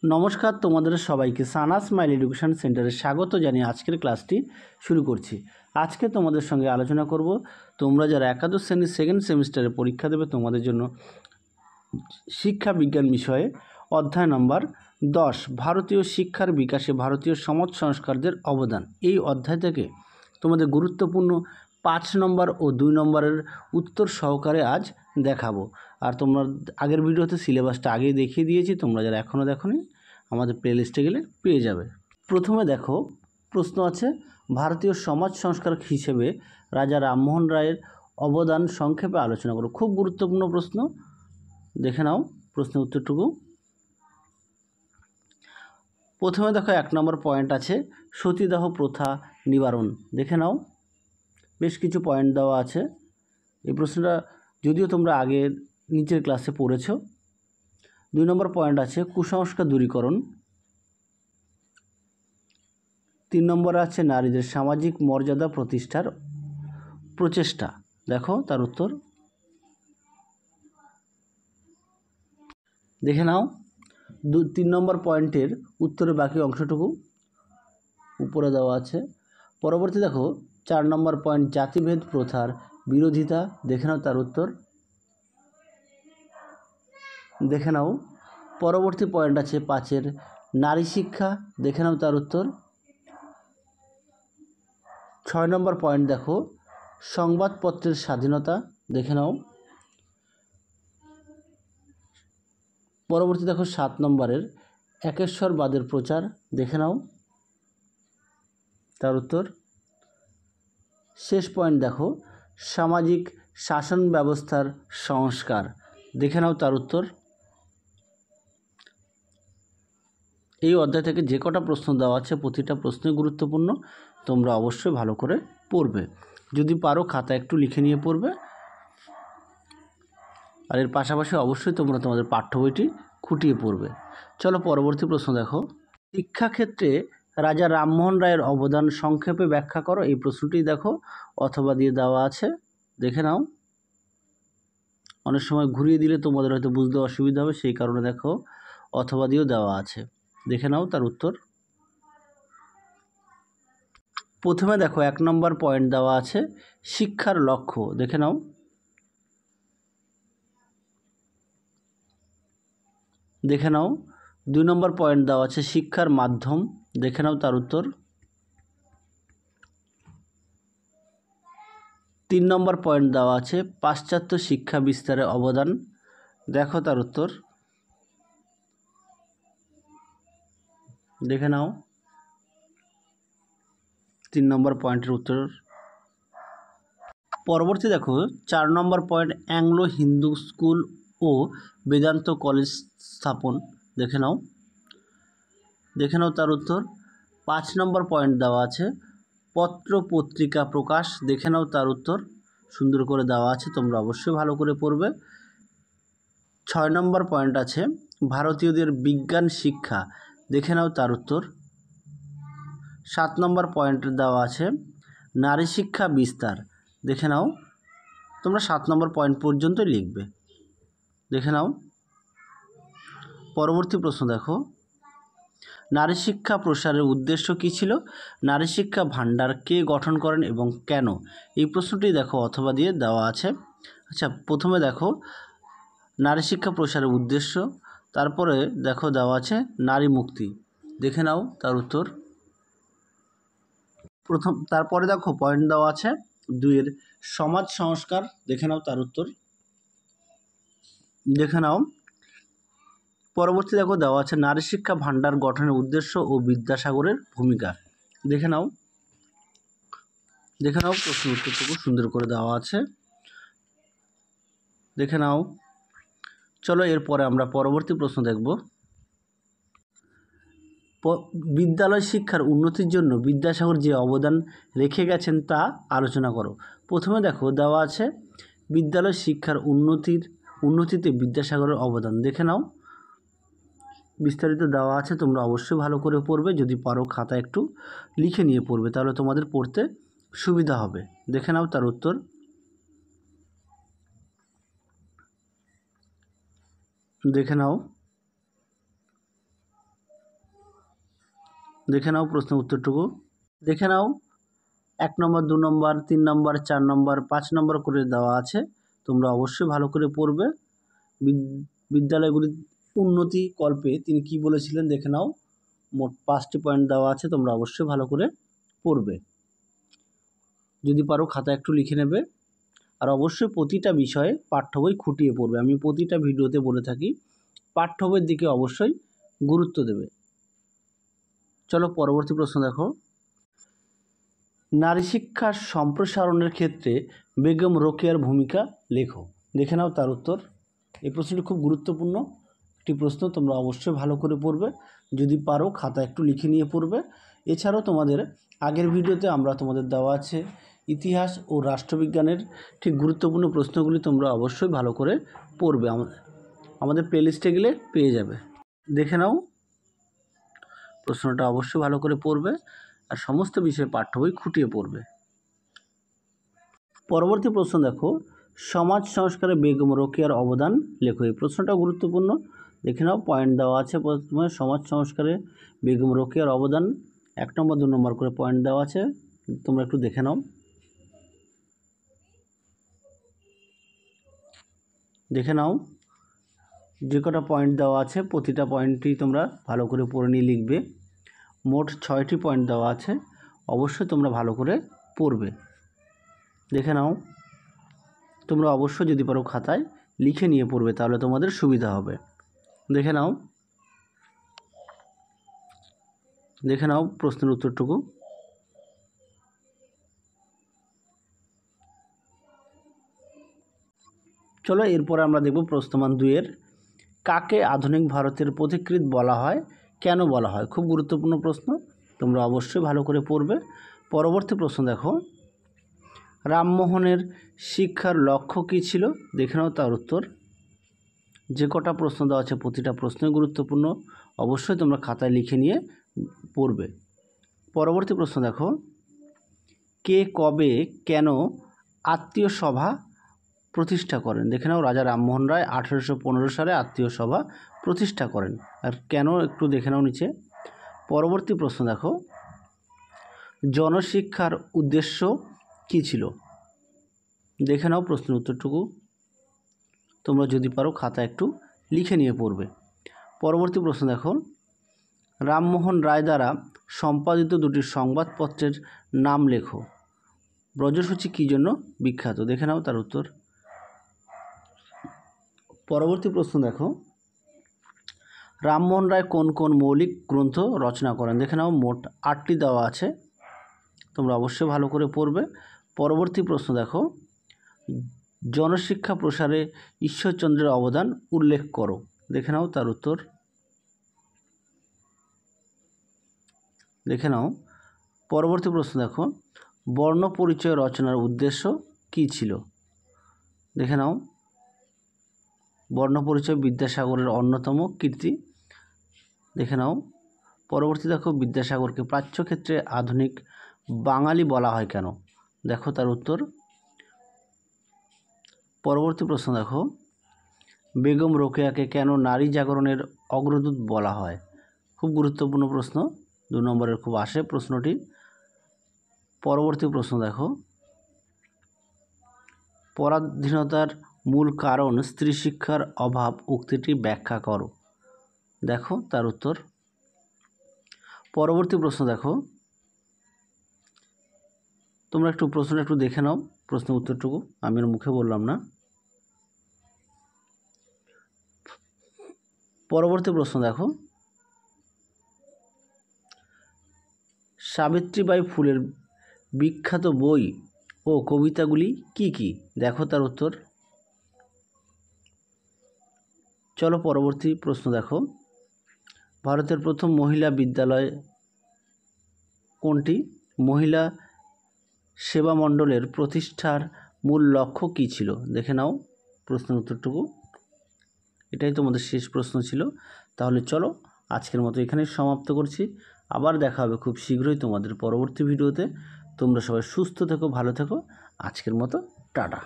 নমস্কার, তোমাদের সবাইকে সানা স্মাইল এডুকেশন সেন্টারে স্বাগত জানিয়ে আজকের ক্লাসটি শুরু করছি। আজকে তোমাদের সঙ্গে আলোচনা করব তোমরা যারা একাদশ শ্রেণীর সেকেন্ড সেমিস্টারে পরীক্ষা দেবে তোমাদের জন্য শিক্ষা বিজ্ঞান বিষয়ে অধ্যায় নম্বর 10 ভারতীয় শিক্ষার বিকাশে ভারতীয় সমাজ সংস্কারকদের অবদান। এই অধ্যায় থেকে তোমাদের গুরুত্বপূর্ণ 5 নম্বর ও 2 নম্বরের উত্তর সহকারে আজ দেখাবো। আর তোমরা আগের ভিডিওতে সিলেবাসটা আগেই দেখিয়ে দিয়েছি, তোমরা যারা এখনও দেখোনি আমাদের প্লেলিস্টে গেলে পেয়ে যাবে। প্রথমে দেখো, প্রশ্ন আছে ভারতীয় সমাজ সংস্কারক হিসেবে রাজা রামমোহন রায়ের অবদান সংক্ষেপে আলোচনা করো। খুব গুরুত্বপূর্ণ প্রশ্ন, দেখে নাও প্রশ্নের উত্তরটুকু। প্রথমে দেখো 1 নম্বর পয়েন্ট আছে সতীদাহ প্রথা নিবারণ। দেখে নাও, বেশ কিছু পয়েন্ট দেওয়া আছে। এই প্রশ্নটা যদিও তোমরা আগের নিচের ক্লাসে পড়েছো। 2 নম্বর পয়েন্ট আছে কুসংস্কার দূরীকরণ। 3 নম্বরে আছে নারীদের সামাজিক মর্যাদা প্রতিষ্ঠার প্রচেষ্টা। দেখো তার উত্তর, দেখে নাও। 3 নম্বর পয়েন্টের উত্তরে বাকি অংশটুকু উপরে দেওয়া আছে। পরবর্তী দেখো 4 নম্বর পয়েন্ট জাতিভেদ প্রথার বিরোধিতা। দেখে নাও তার উত্তর, দেখে নাও। পরবর্তী পয়েন্ট আছে 5 নারী শিক্ষা। দেখে নাও তার উত্তর। 6 নম্বর পয়েন্ট দেখো সংবাদপত্রের স্বাধীনতা। দেখে নাও। পরবর্তী দেখো 7 নম্বরের একেশ্বরবাদের প্রচার। দেখে নাও তার উত্তর। শেষ পয়েন্ট দেখো সামাজিক শাসন ব্যবস্থার সংস্কার। দেখে নাও তার উত্তর। এই অধ্যায় থেকে যে কটা প্রশ্ন দেওয়া আছে প্রতিটা প্রশ্নই গুরুত্বপূর্ণ, তোমরা অবশ্যই ভালো করে পড়বে। যদি পারো খাতা একটু লিখে নিয়ে পড়বে, আর এর পাশাপাশি অবশ্যই তোমরা তোমাদের পাঠ্য বইটি খুঁটিয়ে পড়বে। চলো পরবর্তী প্রশ্ন দেখো, শিক্ষাক্ষেত্রে রাজা রামমোহন রায়ের অবদান সংক্ষেপে ব্যাখ্যা করো। এই প্রশ্নটি দেখো অথবা দিয়ে দেওয়া আছে, দেখে নাও। অনেক সময় ঘুরিয়ে দিলে তোমাদের হয়তো বুঝতে অসুবিধা হবে, সেই কারণে দেখো অথবা দিয়েও দেওয়া আছে, দেখে নাও তার উত্তর। প্রথমে দেখো 1 নম্বর পয়েন্ট দেওয়া আছে শিক্ষার লক্ষ্য। দেখে নাও। দেখে নাও 2 নম্বর পয়েন্ট দেওয়া আছে শিক্ষার মাধ্যম। দেখে নাও তার উত্তর। 3 নম্বর পয়েন্ট দেওয়া আছে পাশ্চাত্য শিক্ষা বিস্তারে অবদান। দেখো তার উত্তর, দেখে নাও 3 নম্বর পয়েন্টের উত্তর। পরবর্তী দেখো 4 নম্বর পয়েন্ট অ্যাংলো হিন্দু স্কুল ও বেদান্ত কলেজ স্থাপন। দেখে নাও, দেখে নাও তার উত্তর। 5 নম্বর পয়েন্ট দেওয়া আছে পত্র পত্রিকা প্রকাশ। দেখে নাও তার উত্তর, সুন্দর করে দেওয়া আছে, তোমরা অবশ্যই ভালো করে পড়বে। 6 নম্বর পয়েন্ট আছে ভারতীয়দের বিজ্ঞান শিক্ষা। দেখে নাও তার উত্তর। 7 নম্বর পয়েন্ট দেওয়া আছে নারী শিক্ষা বিস্তার। দেখে নাও, তোমরা 7 নম্বর পয়েন্ট পর্যন্ত লিখবে, দেখে নাও। পরবর্তী প্রশ্ন দেখো, নারী শিক্ষা প্রসারের উদ্দেশ্য কী ছিল? নারী শিক্ষা ভাণ্ডার কে গঠন করেন এবং কেন? এই প্রশ্নটি দেখো অথবা দিয়ে দেওয়া আছে। আচ্ছা, প্রথমে দেখো নারী শিক্ষা প্রসারের উদ্দেশ্য, তারপরে দেখো দেওয়া আছে নারী মুক্তি। দেখে নাও তার উত্তর। তারপরে দেখো পয়েন্ট দেওয়া আছে 2 সমাজ সংস্কার। দেখে নাও তার উত্তর, দেখে নাও। পরবর্তী দেখো দেওয়া আছে নারী শিক্ষা ভাণ্ডার গঠনের উদ্দেশ্য ও বিদ্যাসাগরের ভূমিকা। দেখে নাও, দেখে নাও প্রশ্ন উত্তরটুকু সুন্দর করে দেওয়া আছে, দেখে নাও। চলো এরপরে আমরা পরবর্তী প্রশ্ন দেখব। বিদ্যালয় শিক্ষার উন্নতির জন্য বিদ্যাসাগর যে অবদান রেখে গেছেন তা আলোচনা করো। প্রথমে দেখো দেওয়া আছে বিদ্যালয় শিক্ষার উন্নতিতে বিদ্যাসাগরের অবদান। দেখে নাও, বিস্তারিত দেওয়া আছে, তোমরা অবশ্যই ভালো করে পড়বে। যদি পারো খাতা একটু লিখে নিয়ে পড়বে, তাহলে তোমাদের পড়তে সুবিধা হবে। দেখে নাও তার উত্তর, দেখে নাও। দেখে নাও প্রশ্ন উত্তরটুকু। দেখে নাও 1 নম্বর, 2 নম্বর, 3 নম্বর, 4 নম্বর, 5 নম্বর করে দেওয়া আছে। তোমরা অবশ্যই ভালো করে পড়বে। বিদ্যালয়গুলির উন্নতি কল্পে তিনি কি বলেছিলেন দেখে নাও। মোট 5টি পয়েন্ট দেওয়া আছে, তোমরা অবশ্যই ভালো করে পড়বে। যদি পারো খাতা একটু লিখে নেবে। আর অবশ্যই প্রতিটা বিষয়ে পাঠ্য বই খুঁটিয়ে পড়বে। আমি প্রতিটা ভিডিওতে বলে থাকি পাঠ্য বইয়ের দিকে অবশ্যই গুরুত্ব দেবে। চলো পরবর্তী প্রশ্ন দেখো। নারী শিক্ষার সম্প্রসারণের ক্ষেত্রে বেগম রোকেয়ার ভূমিকা লেখো। দেখে নাও তার উত্তর। এই প্রশ্নটি খুব গুরুত্বপূর্ণ একটি প্রশ্ন, তোমরা অবশ্যই ভালো করে পড়বে। যদি পারো খাতা একটু লিখে নিয়ে পড়বে। এছাড়াও তোমাদের আগের ভিডিওতে আমরা তোমাদের দেওয়া আছে ইতিহাস ও রাষ্ট্রবিজ্ঞানের ঠিক গুরুত্বপূর্ণ প্রশ্নগুলি তোমরা অবশ্যই ভালো করে পড়বে। আমাদের প্লেলিস্টে গেলে পেয়ে যাবে। দেখে নাও প্রশ্নটা অবশ্যই ভালো করে পড়বে আর সমস্ত বিষয়ে পাঠ্য বই খুঁটিয়ে পড়বে। পরবর্তী প্রশ্ন দেখো। সমাজ সংস্কারে বেগম রোকেয়ার অবদান লেখো। এই প্রশ্নটা গুরুত্বপূর্ণ। দেখে নাও পয়েন্ট দেওয়া আছে। প্রথমে সমাজ সংস্কারে বেগম রোকেয়ার অবদান 1 নম্বর 2 নম্বর করে পয়েন্ট দেওয়া আছে, তোমরা একটু দেখে নাও। দেখে নাও যে কটা পয়েন্ট দেওয়া আছে প্রতিটা পয়েন্টই তোমরা ভালো করে পড়ে নিয়ে লিখবে। মোট 6টি পয়েন্ট দেওয়া আছে, অবশ্যই তোমরা ভালো করে পড়বে। দেখে নাও তোমরা অবশ্যই যদি পারো খাতায় লিখে নিয়ে পড়বে, তাহলে তোমাদের সুবিধা হবে। দেখে নাও প্রশ্নের উত্তরটুকু। চলো এরপর আমরা দেখব প্রশ্নমান 2-এর কাকে আধুনিক ভারতের পথিকৃৎ বলা হয়, কেন বলা হয়। খুব গুরুত্বপূর্ণ প্রশ্ন, তোমরা অবশ্যই ভালো করে পড়বে। পরবর্তী প্রশ্ন দেখো। রামমোহনের শিক্ষার লক্ষ্য কী ছিল। দেখে নাও তার উত্তর। যে কটা প্রশ্ন দেওয়া আছে প্রতিটা প্রশ্নই গুরুত্বপূর্ণ, অবশ্যই তোমরা খাতায় লিখে নিয়ে পড়বে। পরবর্তী প্রশ্ন দেখো। কে কবে কেন আত্মীয় সভা প্রতিষ্ঠা করেন। দেখে নাও রাজা রামমোহন রায় 1815 সালে আত্মীয় সভা প্রতিষ্ঠা করেন। আর কেন একটু দেখে নাও নিচে। পরবর্তী প্রশ্ন দেখো। জনশিক্ষার উদ্দেশ্য কী ছিল। দেখে নাও প্রশ্নের উত্তরটুকু। তোমরা যদি পারো খাতা একটু লিখে নিয়ে পড়বে। পরবর্তী প্রশ্ন দেখো। রামমোহন রায় দ্বারা সম্পাদিত 2টি সংবাদপত্রের নাম লেখো। ব্রজসূচি কী জন্য বিখ্যাত। দেখে নাও তার উত্তর। পরবর্তী প্রশ্ন দেখো। রামমোহন রায় কোন কোন মৌলিক গ্রন্থ রচনা করেন। দেখে নাও মোট 8টি দেওয়া আছে, তোমরা অবশ্যই ভালো করে পড়বে। পরবর্তী প্রশ্ন দেখো। জনশিক্ষা প্রসারে ঈশ্বরচন্দ্রের অবদান উল্লেখ করো। দেখে নাও তার উত্তর। দেখে নাও পরবর্তী প্রশ্ন দেখো। বর্ণ পরিচয় রচনার উদ্দেশ্য কী ছিল। দেখে নাও বর্ণপরিচয় বিদ্যাসাগরের অন্যতম কীর্তি। দেখে নাও পরবর্তী দেখো। বিদ্যাসাগরকে প্রাচ্যক্ষেত্রে আধুনিক বাঙালি বলা হয় কেন। দেখো তার উত্তর। পরবর্তী প্রশ্ন দেখো। বেগম রোকেয়াকে কেন নারী জাগরণের অগ্রদূত বলা হয়। খুব গুরুত্বপূর্ণ প্রশ্ন, 2 নম্বরের খুব আসে প্রশ্নটি। পরবর্তী প্রশ্ন দেখো। পরাধীনতার মূল কারণ স্ত্রী শিক্ষার অভাব উক্তিটি ব্যাখ্যা করো। দেখো তার উত্তর। পরবর্তী প্রশ্ন দেখো। তোমরা একটু প্রশ্নটা একটু দেখে নাও, প্রশ্ন উত্তরটুকু আমি মুখে বললাম না। পরবর্তী প্রশ্ন দেখো। সাবিত্রীবাই ফুলের বিখ্যাত বই ও কবিতাগুলি কি কি। দেখো তার উত্তর। চলো পরবর্তী প্রশ্ন দেখো। ভারতের প্রথম মহিলা বিদ্যালয় কোনটি। মহিলা সেবা মণ্ডলের প্রতিষ্ঠার মূল লক্ষ্য কী ছিল। দেখে নাও প্রশ্নের উত্তরটুকু। এটাই তোমাদের শেষ প্রশ্ন ছিল। তাহলে চলো আজকের মতো এখানেই সমাপ্ত করছি। আবার দেখা হবে খুব শীঘ্রই তোমাদের পরবর্তী ভিডিওতে। তোমরা সবাই সুস্থ থেকো, ভালো থেকো। আজকের মতো টাটা।